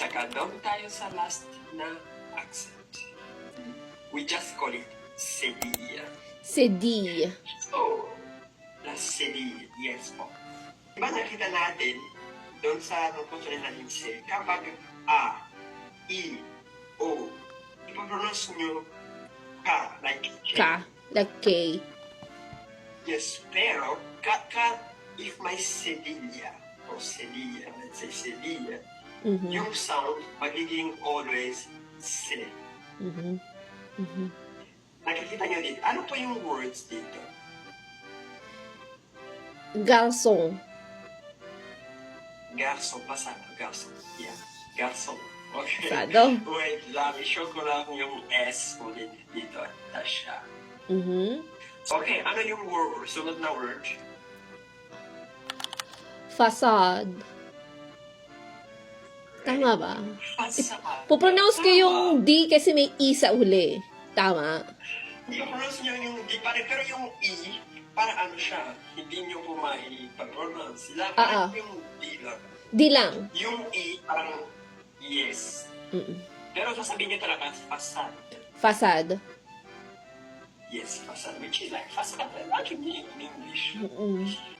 tsaka doon tayo sa last na accent. We just call it sedilla. Sedilla. So, la sedilla, yes po. Diba nakita natin doon sa consonant natin C, kapag A, I, O, ipapronounce nyo ka, like K. Ka. Like K. Yes, pero if may sedilla, o sedilla, let's say sedilla, yung sound magiging always se. Nakikita nyo dito. Ano po yung words dito? Garçon. Garçon, pasado. Garçon. Yeah. Garçon. Okay. Pasado. Wait lang. I-show ko lang yung S ulit dito. Tasha. Okay, ano yung word? Sunod na word? Facade. Tama ba? Fasad. Pupronounce ko yung D kasi may E sa uli. Tama? I-pronounce nyo yung D pa rin, pero yung E, para ano siya, hindi nyo po mai-pronounce. Parang yung D lang. D lang. Yung E, parang yes. Pero sasabihin nyo talaga, fasad. Facade. Yes, fasad. Which is like fasad. Actually, in English.